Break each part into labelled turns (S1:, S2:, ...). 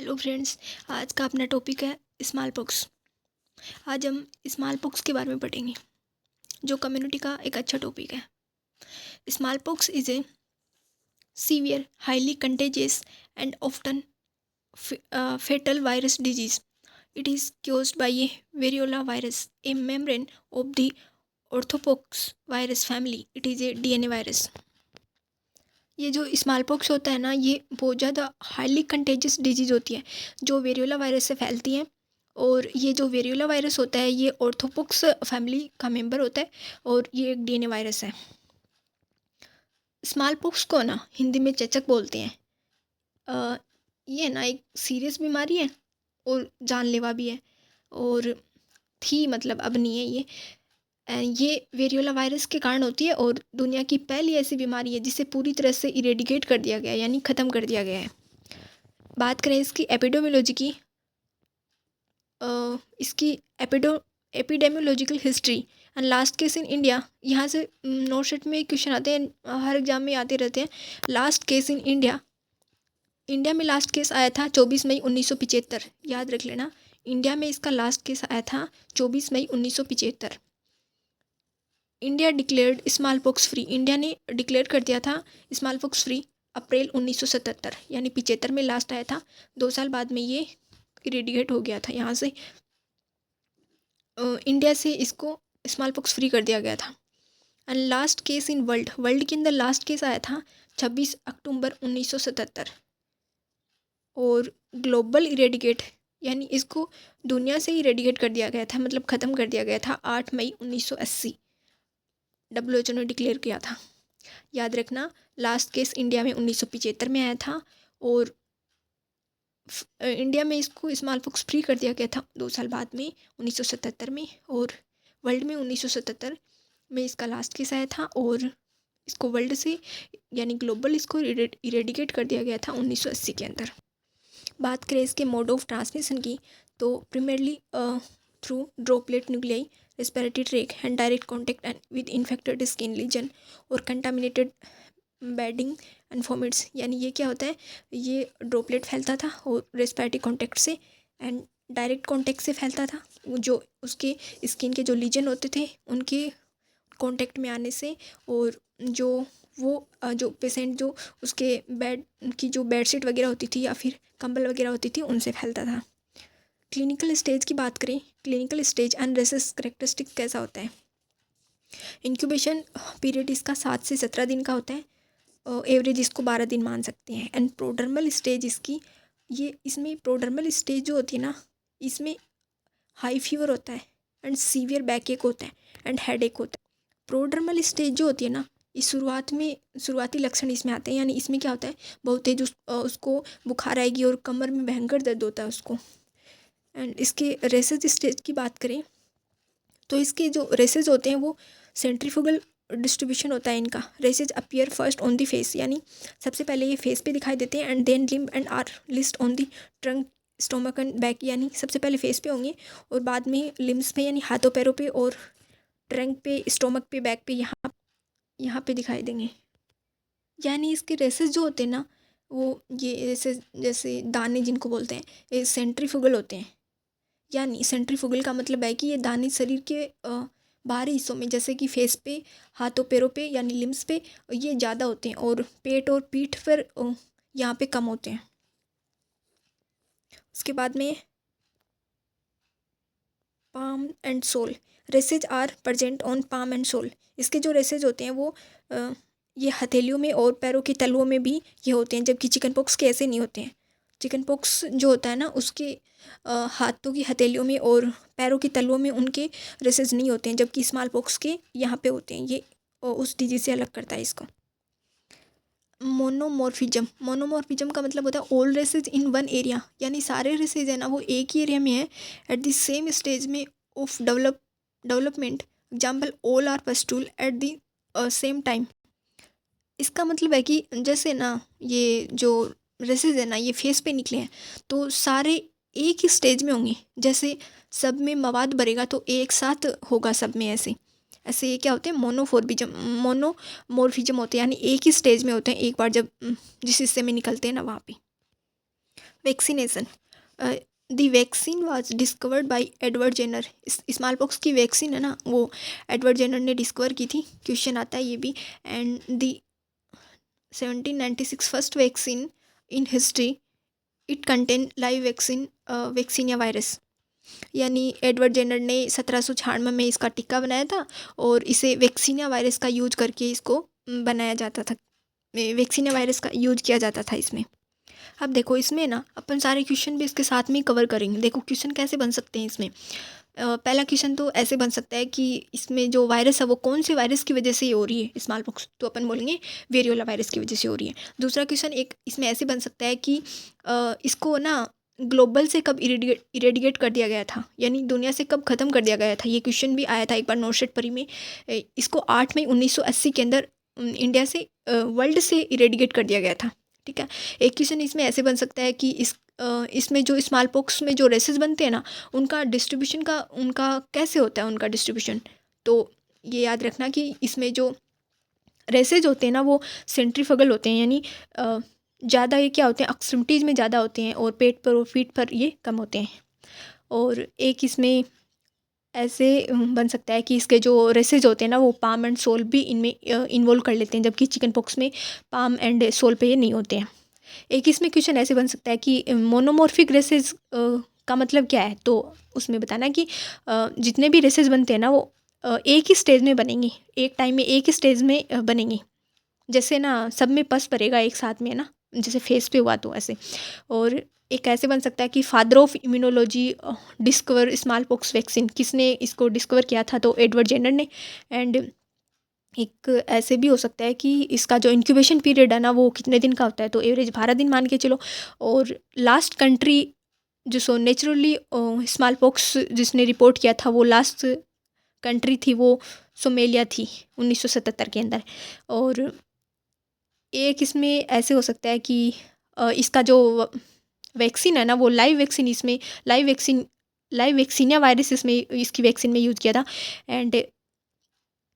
S1: Hello friends. आज का अपना टॉपिक है स्मॉल पॉक्स। आज हम स्मॉल पॉक्स के बारे में पढ़ेंगे, जो कम्युनिटी का एक अच्छा टॉपिक है। Small pox is a severe, highly contagious and often fatal virus disease. It is caused by a variola virus, a membrane of the orthopox virus family. It is a DNA virus. ये जो small pox होता है ना, ये बहुत ज़्यादा highly contagious disease होती है जो वेरियोला वायरस से फैलती हैं। और ये जो वेरियोला वायरस होता है ये ऑर्थोपॉक्स फैमिली का मेंबर होता है और ये एक डीएनए वायरस है। स्मॉल पॉक्स को ना हिंदी में चेचक बोलते हैं। ये ना एक सीरियस बीमारी है और जानलेवा भी है, और थी मतलब अब नहीं है ये। ये वेरियोला वायरस के कारण होती है और दुनिया की पहली ऐसी बीमारी है जिसे पूरी तरह से इरेडिकेट कर दिया गया है, यानी ख़त्म कर दिया गया है। बात करें इसकी एपिडेमियोलॉजी की, इसकी epidemiological history and last case in India. यहाँ से नोट शीट में क्वेश्चन आते हैं, हर एग्जाम में आते रहते हैं। Last case in India, India में लास्ट केस आया था 24 मई 1975। याद रख लेना, इंडिया में इसका लास्ट केस आया था 24 मई 1975। India declared small pox free, India ने डिक्लेयर कर दिया था स्मॉल पॉक्स फ्री अप्रैल 1977, यानी 75 में लास्ट आया था। 2 साल बाद में ये इरेडिकेट हो गया था यहाँ से। इंडिया से इसको स्मॉल पॉक्स फ्री कर दिया गया था। And last case in world के अंदर लास्ट केस आया था 26 अक्टूबर 1977। और ग्लोबल इरेडिकेट, यानी इसको दुनिया से इरेडिकेट कर दिया गया था, मतलब ख़त्म कर दिया गया था 8 मई 1980। WHO ने डिक्लेयर किया था। याद रखना, लास्ट केस इंडिया में 1975 में आया था और इंडिया में इसको स्मॉल पॉक्स फ्री कर दिया गया था 2 साल बाद में 1977 में। और वर्ल्ड में 1977 में इसका लास्ट केस आया था और इसको वर्ल्ड से यानी ग्लोबल इसको इरेडिकेट कर दिया गया था 1980 के अंदर। बात करें इसके मोड ऑफ ट्रांसमिशन की, तो primarily through droplet nuclei, respiratory tract and direct contact and with infected skin lesion और कंटामिनेटेड बेडिंग एंड वॉमिट्स। यानी ये क्या होता है, ये ड्रॉपलेट फैलता था और रेस्पिरेटरी कॉन्टैक्ट से एंड डायरेक्ट कॉन्टैक्ट से फैलता था, जो उसके स्किन के जो लीजन होते थे उनके कॉन्टैक्ट में आने से, और जो पेशेंट जो उसके बेड की जो बेडशीट वगैरह होती थी या फिर कंबल वगैरह होती थी उनसे फैलता था। क्लिनिकल स्टेज की बात करें, clinical stage and rashes characteristic कैसा होता है। इंक्यूबेशन पीरियड इसका 7 से 17 दिन का होता है, एवरेज इसको 12 दिन मान सकते हैं। एंड प्रोडर्मल स्टेज इसकी, ये इसमें प्रोडर्मल स्टेज जो होती है ना, इसमें हाई फीवर होता है एंड सीवियर बैक एक होता है एंड हेड एक होता है। प्रोडर्मल स्टेज जो होती है ना, इस शुरुआती लक्षण इसमें आते हैं, यानी इसमें क्या होता है, बहुत तेज उसको बुखार आएगी और कमर में भयंकर दर्द होता है उसको। एंड इसके रेसेज स्टेज की बात करें तो इसके जो रेसेज होते हैं वो सेंट्रीफ्यूगल डिस्ट्रीब्यूशन होता है इनका। Rashes appear first on the face, यानी सबसे पहले ये फेस पे दिखाई देते हैं and then limb and are least on the trunk, stomach and back. यानी सबसे पहले फेस पे होंगे और बाद में लिम्स पे यानी हाथों पैरों पे और ट्रंक पे, स्टोमक पे, बैक पे, यहाँ पे दिखाई देंगे। यानी इसके रेसेस जो होते हैं ना, वो ये रेसेस जैसे दाने जिनको बोलते हैं, ये सेंट्रीफ्यूगल होते हैं। यानी सेंट्रीफ्यूगल का मतलब है कि ये दाने शरीर के बाहरी हिस्सों में, जैसे कि फेस पे, हाथों पैरों पे यानी लिम्स पे ये ज़्यादा होते हैं और पेट और पीठ पर यहाँ पे कम होते हैं। उसके बाद में palm and sole, rashes are present on palm and sole. इसके जो रेसेज होते हैं वो ये हथेलियों में और पैरों के तलुओं में भी ये होते हैं, जबकि चिकन पॉक्स के ऐसे नहीं होते हैं। चिकन पॉक्स जो होता है ना, उसके हाथों की हथेलियों में और पैरों के तलुओं में उनके रेसेज नहीं होते हैं, जबकि स्मॉल पॉक्स के यहाँ पे होते हैं। ये उस डिजीज से अलग करता है इसको। मोनोमॉर्फिज्म का मतलब होता है all races in one area, यानी सारे रेसेज है ना वो एक ही एरिया में है एट द सेम स्टेज में of development. Example, all are pustule at the same time. इसका मतलब है कि जैसे ना ये जो रेसेज है ना ये फेस पे निकले हैं तो सारे एक ही स्टेज में होंगे, जैसे सब में मवाद भरेगा तो एक साथ होगा सब में। ऐसे ये क्या होते हैं, मोनोमॉर्फिज्म होते हैं, यानी एक ही स्टेज में होते हैं एक बार जब जिस हिस्से में निकलते हैं ना वहाँ पे। Vaccination. The vaccine was discovered by Edward Jenner. Smallpox की वैक्सीन है ना, वो एडवर्ड जेनर ने डिस्कवर की थी। क्वेश्चन आता है ये भी। And the 1796 first vaccine in history, it contain live vaccinia virus. यानी एडवर्ड जेनर ने 1796 में इसका टीका बनाया था और इसे वैक्सीनिया वायरस का यूज करके इसको बनाया जाता था। वैक्सीनिया वायरस का यूज किया जाता था इसमें। अब देखो इसमें ना अपन सारे क्वेश्चन भी इसके साथ में ही कवर करेंगे। देखो क्वेश्चन कैसे बन सकते हैं इसमें। पहला क्वेश्चन तो ऐसे बन सकता है कि इसमें जो वायरस है वो कौन से वायरस की वजह से ही हो रही है स्मॉल पॉक्स, तो अपन बोलेंगे वेरियोला वायरस की वजह से हो रही है। दूसरा क्वेश्चन एक इसमें ऐसे बन सकता है कि इसको ना ग्लोबल से कब इरेडिकेट कर दिया गया था, यानी दुनिया से कब ख़त्म कर दिया गया था। ये क्वेश्चन भी आया था एक बार नोटशेट परी में। इसको 8 मई 1980 के अंदर इंडिया से वर्ल्ड से इरेडिकेट कर दिया गया था। ठीक है। एक क्वेश्चन इसमें ऐसे बन सकता है कि इसमें जो स्मॉल पॉक्स में जो रेसेस बनते हैं ना, उनका डिस्ट्रीब्यूशन का उनका कैसे होता है उनका डिस्ट्रीब्यूशन। तो ये याद रखना कि इसमें जो रेसेज होते हैं ना वो सेंट्रीफगल होते हैं, यानी ज़्यादा ये क्या होते हैं एक्सट्रीमिटीज़ में ज़्यादा होते हैं और पेट पर और फीट पर ये कम होते हैं। और एक इसमें ऐसे बन सकता है कि इसके जो रेसेज होते हैं ना वो पाम एंड सोल भी इनमें इन्वॉल्व कर लेते हैं, जबकि चिकन पॉक्स में पाम एंड सोल पे ये नहीं होते हैं। एक इसमें क्वेश्चन ऐसे बन सकता है कि मोनोमॉर्फिक रेसेस का मतलब क्या है। तो उसमें बताना कि जितने भी रेसेस बनते हैं ना वो एक ही स्टेज में बनेंगे, एक टाइम में एक ही स्टेज में बनेंगे। जैसे ना सब में पस भरेगा एक साथ में, है ना, जैसे फेस पे हुआ तो ऐसे। और एक ऐसे बन सकता है कि father of immunology discover small pox vaccine, किसने इसको डिस्कवर किया था, तो एडवर्ड जेनर ने। एंड एक ऐसे भी हो सकता है कि इसका जो इंक्यूबेशन पीरियड है ना वो कितने दिन का होता है, तो एवरेज 12 दिन मान के चलो। और लास्ट कंट्री जो सो नेचुरली स्मॉल पॉक्स जिसने रिपोर्ट किया था वो लास्ट कंट्री थी वो सोमेलिया थी 1977 के अंदर। और एक इसमें ऐसे हो सकता है कि इसका जो वैक्सीन है ना वो लाइव वैक्सीनिया वायरस इसमें इसकी वैक्सीन में यूज़ किया था। एंड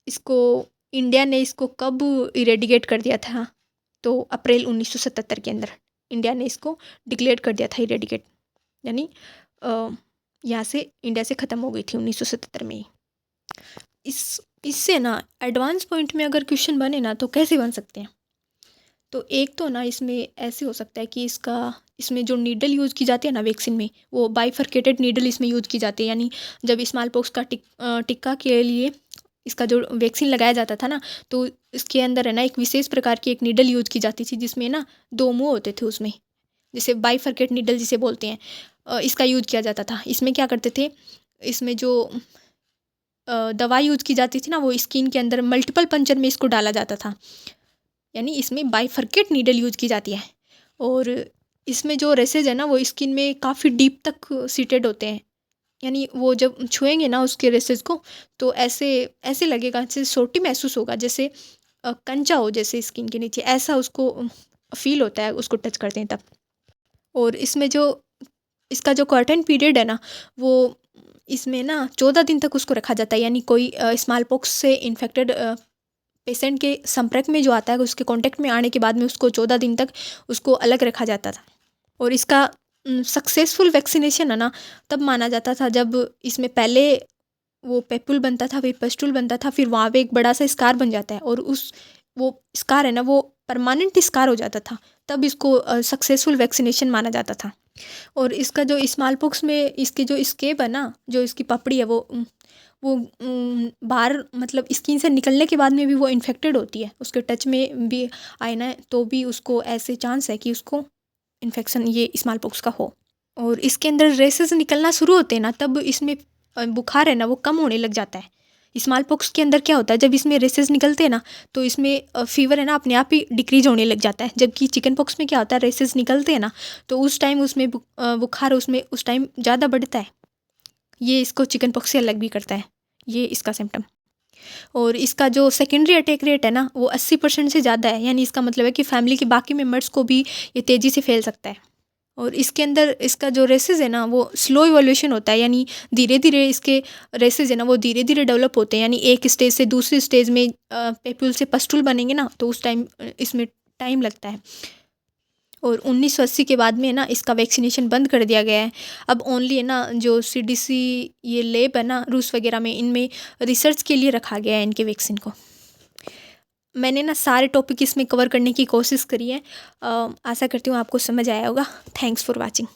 S1: इसको इंडिया ने इसको कब इरेडिकेट कर दिया था, तो अप्रैल 1977 के अंदर इंडिया ने इसको डिक्लेयर कर दिया था इरेडिकेट, यानी यहाँ से इंडिया से ख़त्म हो गई थी 1977 में ही। इससे ना एडवांस पॉइंट में अगर क्वेश्चन बने ना तो कैसे बन सकते हैं। तो एक तो ना इसमें ऐसे हो सकता है कि इसमें जो नीडल यूज़ की जाती है ना वैक्सीन में, वो बाइफरकेटेड नीडल इसमें यूज़ की जाती है। यानी जब स्मॉल पॉक्स का टिक्का के लिए इसका जो वैक्सीन लगाया जाता था ना, तो इसके अंदर है ना एक विशेष प्रकार की एक नीडल यूज़ की जाती थी जिसमें ना 2 मुँह होते थे उसमें, जैसे बाइफरकेट नीडल जिसे बोलते हैं। इसका यूज़ किया जाता था। इसमें क्या करते थे, इसमें जो दवा यूज़ की जाती थी ना वो स्किन के अंदर मल्टीपल पंचर में इसको डाला जाता था, यानी इसमें बाइफरकेट नीडल यूज़ की जाती है। और इसमें जो रेसेज है ना वो स्किन में काफ़ी डीप तक सीटेड होते हैं, यानी वो जब छुएंगे ना उसके रेसेज को तो ऐसे ऐसे लगेगा, जैसे सोटी महसूस होगा, जैसे कंचा हो जैसे स्किन के नीचे, ऐसा उसको फील होता है उसको टच करते हैं तब। और इसमें जो इसका जो क्वारंटाइन पीरियड है ना वो इसमें ना 14 दिन तक उसको रखा जाता है, यानी कोई स्मॉल पॉक्स से इन्फेक्टेड पेशेंट के संपर्क में जो आता है उसके कांटेक्ट में आने के बाद में उसको 14 दिन तक उसको अलग रखा जाता था। और इसका सक्सेसफुल वैक्सीनेशन है ना तब माना जाता था जब इसमें पहले वो पेपुल बनता था, फिर पस्टुल बनता था, फिर वहाँ पे एक बड़ा सा स्कार बन जाता है और वो स्कार है ना वो परमानेंट स्कार हो जाता था, तब इसको सक्सेसफुल वैक्सीनेशन माना जाता था। और इसका जो स्मॉल पॉक्स में इसकी जो स्केब है ना, जो इसकी पपड़ी है वो बाहर मतलब स्किन से निकलने के बाद में भी वो इन्फेक्टेड होती है, उसके टच में भी आए ना तो भी उसको ऐसे चांस है कि उसको इन्फेक्शन ये स्मॉल पॉक्स का हो। और इसके अंदर रेसेस निकलना शुरू होते हैं ना तब इसमें बुखार है ना वो कम होने लग जाता है। स्मॉल पॉक्स के अंदर क्या होता है, जब इसमें रेसेस निकलते हैं ना तो इसमें फीवर है ना अपने आप ही डिक्रीज होने लग जाता है, जबकि चिकन पॉक्स में क्या होता है, रेसेस निकलते हैं ना तो उस टाइम उसमें बुखार उसमें उस टाइम ज़्यादा बढ़ता है। ये इसको चिकन पॉक्स से अलग भी करता है, ये इसका सिम्टम। और इसका जो सेकेंडरी अटैक रेट है ना वो 80% से ज़्यादा है, यानी इसका मतलब है कि फैमिली के बाकी मेम्बर्स को भी ये तेज़ी से फैल सकता है। और इसके अंदर इसका जो रेसेस है ना वो स्लो इवोल्यूशन होता है, यानी धीरे धीरे इसके रेसेस है ना वो धीरे धीरे डेवलप होते हैं, यानी एक स्टेज से दूसरी स्टेज में पेप्यूल से पस्टुल बनेंगे ना तो उस टाइम इसमें टाइम लगता है। और 1980 के बाद में है ना इसका वैक्सीनेशन बंद कर दिया गया है। अब ओनली है ना जो CDC ये लैब है ना रूस वगैरह में, इनमें रिसर्च के लिए रखा गया है इनके वैक्सीन को। मैंने ना सारे टॉपिक इसमें कवर करने की कोशिश करी है। आशा करती हूँ आपको समझ आया होगा। Thanks for watching.